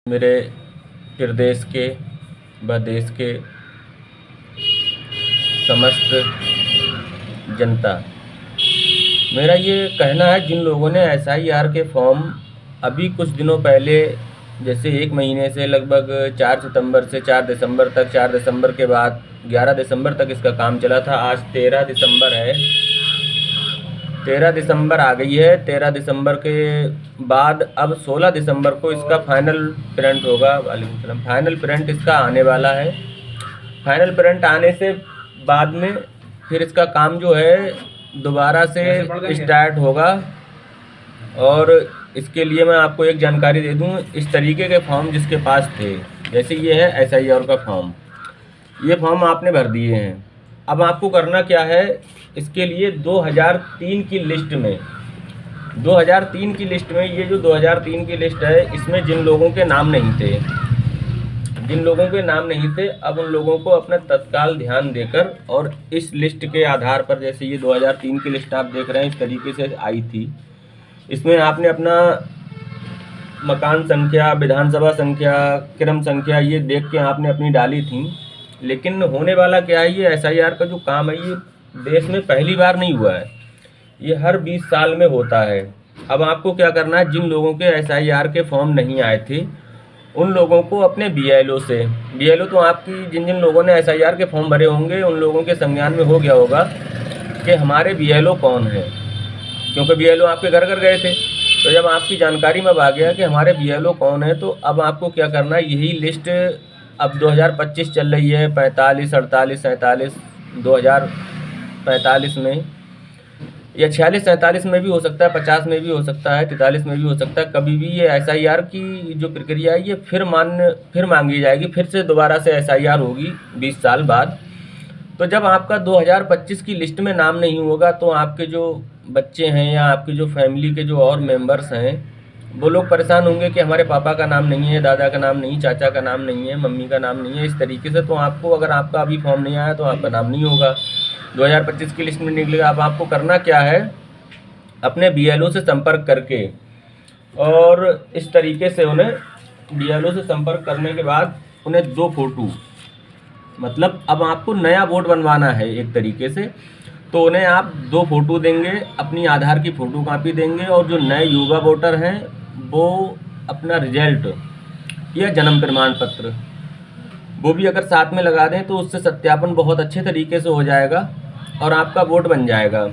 मेरे प्रदेश के व देश के समस्त जनता, मेरा ये कहना है, जिन लोगों ने SIR के फॉर्म अभी कुछ दिनों पहले, जैसे 1 महीने से लगभग 4 सितंबर से 4 दिसंबर तक, 4 दिसंबर के बाद 11 दिसंबर तक इसका काम चला था। आज 13 दिसंबर है, 13 दिसंबर आ गई है। 13 दिसंबर के बाद अब 16 दिसंबर को इसका फाइनल प्रिंट होगा। वालेकुम सलाम। फाइनल प्रिंट इसका आने वाला है। फाइनल प्रिंट आने से बाद में फिर इसका काम जो है दोबारा से स्टार्ट होगा। और इसके लिए मैं आपको एक जानकारी दे दूं, इस तरीके के फॉर्म जिसके पास थे, जैसे ये है SIR का फॉर्म, ये फॉर्म आपने भर दिए हैं। अब आपको करना क्या है, इसके लिए 2003 की लिस्ट में, 2003 की लिस्ट में, ये जो 2003 की लिस्ट है, इसमें जिन लोगों के नाम नहीं थे, अब उन लोगों को अपना तत्काल ध्यान देकर, और इस लिस्ट के आधार पर, जैसे ये 2003 की लिस्ट आप देख रहे हैं, इस तरीके से आई थी। इसमें आपने अपना मकान संख्या, विधानसभा संख्या, क्रम संख्या, ये देख के आपने अपनी डाली थी। लेकिन होने वाला क्या है, ये SIR का जो काम है, ये देश में पहली बार नहीं हुआ है, ये हर 20 साल में होता है। अब आपको क्या करना है, जिन लोगों के SIR के फॉर्म नहीं आए थे, उन लोगों को अपने BLO से, BLO तो आपकी, जिन जिन लोगों ने SIR के फॉर्म भरे होंगे, उन लोगों के संज्ञान में हो गया होगा कि हमारे BLO कौन है, क्योंकि BLO आपके घर घर गए थे। तो जब आपकी जानकारी में आ गया कि हमारे BLO कौन है, तो अब आपको क्या करना है, यही लिस्ट अब 2025 चल रही है, 45, 48, 47, 2045 में, या 46, 47 में भी हो सकता है, 50 में भी हो सकता है, 43 में भी हो सकता है। कभी भी ये SIR की जो प्रक्रिया है, ये फिर मांगी जाएगी, फिर से दोबारा से SIR होगी 20 साल बाद। तो जब आपका 2025 की लिस्ट में नाम नहीं होगा, तो आपके जो बच्चे हैं या आपकी जो फैमिली के जो और मेंबर्स हैं, वो लोग परेशान होंगे कि हमारे पापा का नाम नहीं है, दादा का नाम नहीं, चाचा का नाम नहीं है, मम्मी का नाम नहीं है, इस तरीके से। तो आपको, अगर आपका अभी फॉर्म नहीं आया, तो आपका नाम नहीं होगा, 2025 की लिस्ट में निकलेगा। अब आपको करना क्या है, अपने BLO से संपर्क करके, और इस तरीके से उन्हें BLO से संपर्क करने के बाद उन्हें 2 फोटो, मतलब अब आपको नया वोट बनवाना है एक तरीके से, तो उन्हें आप 2 फोटो देंगे, अपनी आधार की फ़ोटो कापी देंगे, और जो नए युवा वोटर हैं, वो अपना रिजल्ट या जन्म प्रमाण पत्र, वो भी अगर साथ में लगा दें, तो उससे सत्यापन बहुत अच्छे तरीके से हो जाएगा और आपका वोट बन जाएगा।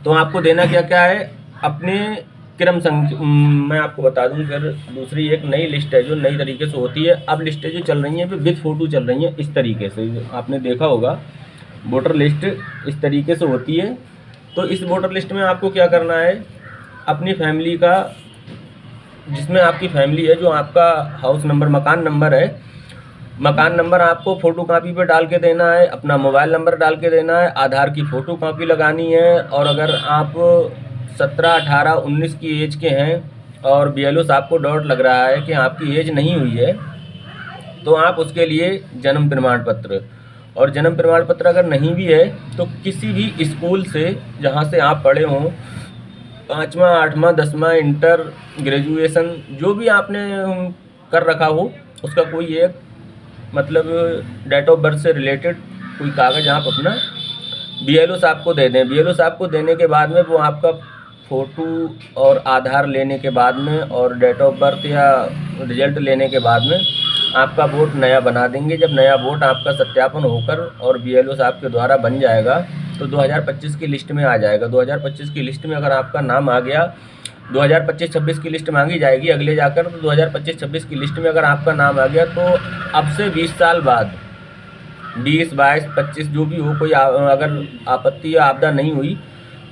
तो आपको देना क्या क्या है, अपने क्रम संख्या, मैं आपको बता दूं, फिर दूसरी एक नई लिस्ट है जो नई तरीके से होती है। अब लिस्टें जो चल रही हैं, वो विद फ़ोटो चल रही हैं, इस तरीके से आपने देखा होगा, वोटर लिस्ट इस तरीके से होती है। तो इस वोटर लिस्ट में आपको क्या करना है, अपनी फैमिली का, जिसमें आपकी फैमिली है, जो आपका हाउस नंबर, मकान नंबर है, मकान नंबर आपको फ़ोटो कापी पे डाल के देना है, अपना मोबाइल नंबर डाल के देना है, आधार की फ़ोटो कापी लगानी है। और अगर आप 17, 18, 19 की एज के हैं और BLO साहब को डाउट लग रहा है कि आपकी एज नहीं हुई है, तो आप उसके लिए जन्म प्रमाण पत्र, और जन्म प्रमाण पत्र अगर नहीं भी है, तो किसी भी स्कूल से जहाँ से आप पढ़े हों, 5वां, 8वां, 10वां, इंटर, ग्रेजुएशन, जो भी आपने कर रखा हो, उसका कोई एक, मतलब डेट ऑफ बर्थ से रिलेटेड कोई कागज़ आप अपना BLO साहब को दे दें। BLO साहब को देने के बाद में वो आपका फ़ोटो और आधार लेने के बाद में, और डेट ऑफ बर्थ या रिजल्ट लेने के बाद में, आपका वोट नया बना देंगे। जब नया वोट आपका सत्यापन होकर और BLO साहब के द्वारा बन जाएगा, तो 2025 की लिस्ट में आ जाएगा। 2025 की लिस्ट में अगर आपका नाम आ गया, 2025-26 की लिस्ट मांगी जाएगी अगले जाकर, तो 2025-26 की लिस्ट में अगर आपका नाम आ गया, तो अब से 20 साल बाद, 20, 22, 25 जो भी हो, कोई अगर आपत्ति या आपदा नहीं हुई,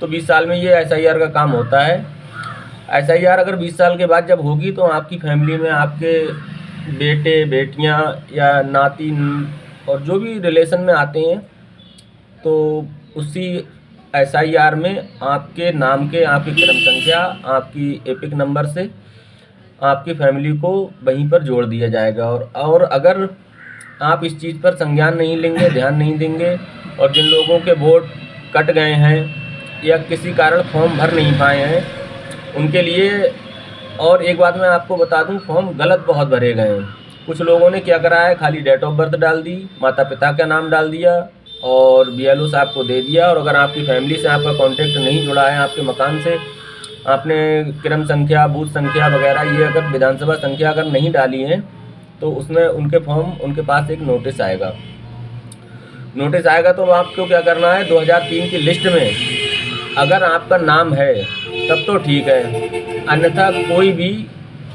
तो 20 साल में ये SIR का काम होता है। SIR अगर 20 साल के बाद जब होगी, तो आपकी फैमिली में आपके बेटे, बेटियां या नाती और जो भी रिलेशन में आते हैं, तो उसी SIR में आपके नाम के, आपकी क्रम संख्या, आपकी एपिक नंबर से आपकी फैमिली को वहीं पर जोड़ दिया जाएगा। और अगर आप इस चीज़ पर संज्ञान नहीं लेंगे, ध्यान नहीं देंगे, और जिन लोगों के वोट कट गए हैं या किसी कारण फॉर्म भर नहीं पाए हैं, उनके लिए और एक बात मैं आपको बता दूं, फॉर्म गलत बहुत भरे गए हैं। कुछ लोगों ने क्या करा है, खाली डेट ऑफ बर्थ डाल दी, माता पिता का नाम डाल दिया और बीएलओ साहब को दे दिया। और अगर आपकी फैमिली से आपका कॉन्टेक्ट नहीं जुड़ा है, आपके मकान से आपने क्रम संख्या, बूथ संख्या वगैरह, ये अगर विधानसभा संख्या अगर नहीं डाली है, तो उसमें उनके फॉर्म, उनके पास एक नोटिस आएगा। नोटिस आएगा तो आपको क्या करना है, 2003 की लिस्ट में अगर आपका नाम है तब तो ठीक है, अन्यथा कोई भी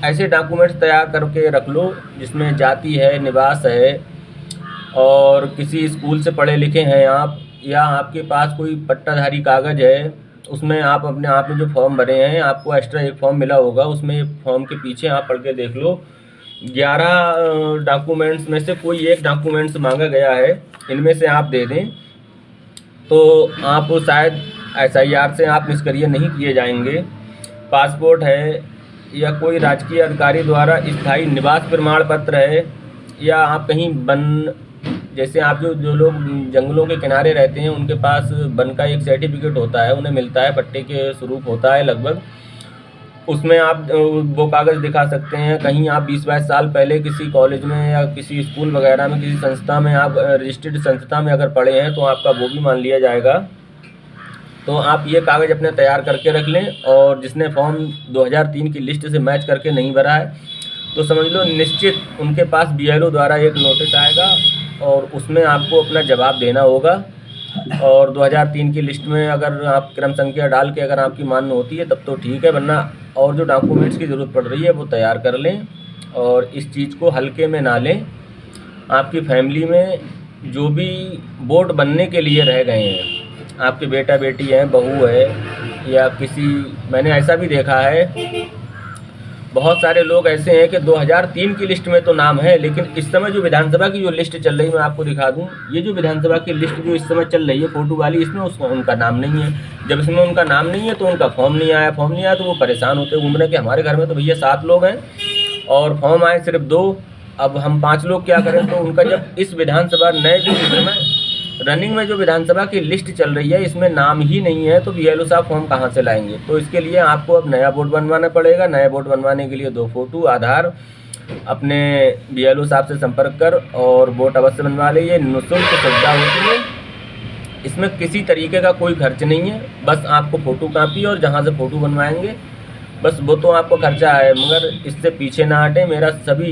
ऐसे डॉक्यूमेंट्स तैयार करके रख लो जिसमें जाति है, निवास है, और किसी स्कूल से पढ़े लिखे हैं आप, या आपके पास कोई पट्टाधारी कागज़ है, उसमें आप अपने आप में जो फॉर्म भरे हैं, आपको एक्स्ट्रा एक फॉर्म मिला होगा, उसमें फॉर्म के पीछे आप पढ़ के देख लो, 11 डॉक्यूमेंट्स में से कोई एक डॉक्यूमेंट्स मांगा गया है, इनमें से आप दे दें तो आप शायद एसआईआर से आप निष्क्रिय नहीं किए जाएंगे। पासपोर्ट है, या कोई राजकीय अधिकारी द्वारा स्थायी निवास प्रमाण पत्र है, या आप कहीं जैसे आप जो लोग जंगलों के किनारे रहते हैं, उनके पास वन का एक सर्टिफिकेट होता है, उन्हें मिलता है, पट्टे के स्वरूप होता है लगभग, उसमें आप वो कागज़ दिखा सकते हैं। कहीं आप 20-22 साल पहले किसी कॉलेज में या किसी स्कूल वगैरह में, किसी संस्था में, आप रजिस्टर्ड संस्था में अगर पढ़े हैं तो आपका वो भी मान लिया जाएगा। तो आप ये कागज़ अपने तैयार करके रख लें। और जिसने फॉर्म 2003 की लिस्ट से मैच करके नहीं भरा है, तो समझ लो निश्चित उनके पास बीएलओ द्वारा एक नोटिस आएगा और उसमें आपको अपना जवाब देना होगा। और 2003 की लिस्ट में अगर आप क्रम संख्या डाल के अगर आपकी मान्य होती है तब तो ठीक है, वरना और जो डॉक्यूमेंट्स की ज़रूरत पड़ रही है वो तैयार कर लें और इस चीज़ को हल्के में ना लें। आपकी फैमिली में जो भी वोट बनने के लिए रह गए हैं, आपके बेटा बेटी हैं, बहू है, या किसी, मैंने ऐसा भी देखा है, बहुत सारे लोग ऐसे हैं कि 2003 की लिस्ट में तो नाम है, लेकिन इस समय जो विधानसभा की जो लिस्ट चल रही है, मैं आपको दिखा दूं, ये जो विधानसभा की लिस्ट जो इस समय चल रही है फोटो वाली, इसमें उनका नाम नहीं है। जब इसमें उनका नाम नहीं है तो उनका फॉर्म नहीं आया, फॉर्म नहीं आया तो वो परेशान होते घूम रहे हैं कि हमारे घर में तो भैया 7 लोग हैं और फॉर्म आए सिर्फ 2, अब हम 5 लोग क्या करें। तो उनका जब इस विधानसभा नए जो रनिंग में जो विधानसभा की लिस्ट चल रही है, इसमें नाम ही नहीं है, तो बीएलओ साहब फॉर्म कहाँ से लाएंगे। तो इसके लिए आपको अब नया वोट बनवाना पड़ेगा। नया वोट बनवाने के लिए 2 फोटो, आधार, अपने बीएलओ साहब से संपर्क कर और वोट अवश्य बनवा ले। ये निःशुल्क सुविधा होती है, इसमें किसी तरीके का कोई खर्च नहीं है, बस आपको फ़ोटो कापी और जहाँ से फ़ोटो बनवाएंगे बस वो तो आपको खर्चा है, मगर इससे पीछे ना हटें। मेरा सभी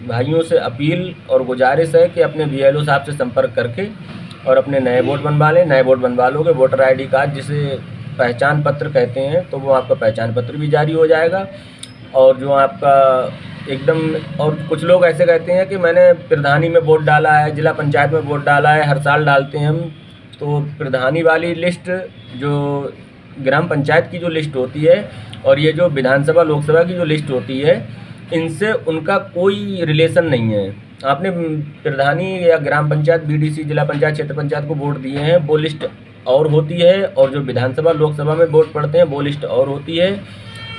भाइयों से अपील और गुजारिश है कि अपने बीएलओ साहब से संपर्क करके और अपने नए वोट बनवा लें। नए वोट बनवा लोगे, वोटर आईडी कार्ड जिसे पहचान पत्र कहते हैं, तो वो आपका पहचान पत्र भी जारी हो जाएगा। और जो आपका एकदम, और कुछ लोग ऐसे कहते हैं कि मैंने प्रधानी में वोट डाला है, जिला पंचायत में वोट डाला है, हर साल डालते हैं हम। तो प्रधानी वाली लिस्ट, जो ग्राम पंचायत की जो लिस्ट होती है, और ये जो विधानसभा लोकसभा की जो लिस्ट होती है, इनसे उनका कोई रिलेशन नहीं है। आपने प्रधानी या ग्राम पंचायत, बीडीसी, जिला पंचायत, क्षेत्र पंचायत को वोट दिए हैं, वो लिस्ट और होती है, और जो विधानसभा लोकसभा में वोट पड़ते हैं वो लिस्ट और होती है।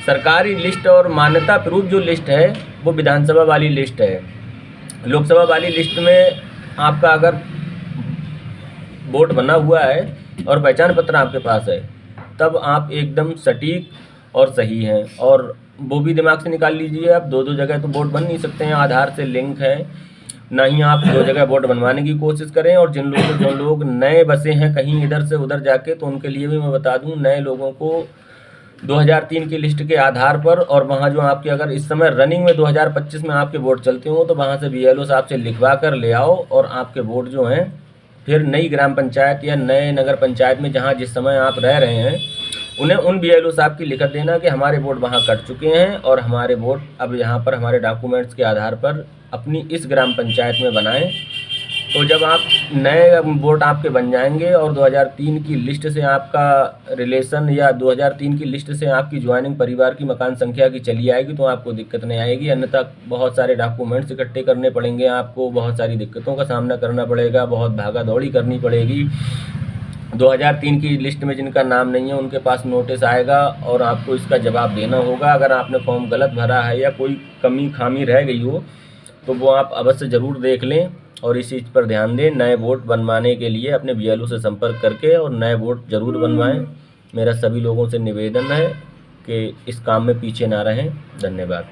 सरकारी लिस्ट और मान्यता प्रूफ जो लिस्ट है वो विधानसभा वाली लिस्ट है। लोकसभा वाली लिस्ट में आपका अगर वोट बना हुआ है और पहचान पत्र आपके पास है, तब आप एकदम सटीक और सही हैं। और वो भी दिमाग से निकाल लीजिए, आप 2-2 जगह तो वोट बन नहीं सकते हैं, आधार से लिंक है, ना ही आप 2 जगह वोट बनवाने की कोशिश करें। और जो लोग नए बसे हैं कहीं इधर से उधर जाके, तो उनके लिए भी मैं बता दूं, नए लोगों को 2003 की लिस्ट के आधार पर, और वहाँ जो आपके अगर इस समय रनिंग में 2025 में आपके वोट चलते हों, तो वहाँ से बीएलओ साहब से लिखवा कर ले आओ, और आपके वोट जो हैं फिर नई ग्राम पंचायत या नए नगर पंचायत में जहाँ जिस समय आप रह रहे हैं, उन्हें उन बीएलओ साहब की लिखत देना कि हमारे वोट वहाँ कट चुके हैं और हमारे वोट अब यहाँ पर हमारे डॉक्यूमेंट्स के आधार पर अपनी इस ग्राम पंचायत में बनाएं। तो जब आप नए वोट आपके बन जाएंगे और 2003 की लिस्ट से आपका रिलेशन, या 2003 की लिस्ट से आपकी ज्वाइनिंग परिवार की मकान संख्या की चली आएगी, तो आपको दिक्कत नहीं आएगी। अन्यथा बहुत सारे डॉक्यूमेंट्स इकट्ठे करने पड़ेंगे, आपको बहुत सारी दिक्कतों का सामना करना पड़ेगा, बहुत भागा दौड़ी करनी पड़ेगी। 2003 की लिस्ट में जिनका नाम नहीं है उनके पास नोटिस आएगा और आपको इसका जवाब देना होगा। अगर आपने फॉर्म गलत भरा है या कोई कमी खामी रह गई हो, तो वो आप अवश्य ज़रूर देख लें और इस चीज़ पर ध्यान दें। नए वोट बनवाने के लिए अपने बीएलओ से संपर्क करके और नए वोट ज़रूर बनवाएं, मेरा सभी लोगों से निवेदन है। कि इस काम में पीछे ना रहें। धन्यवाद।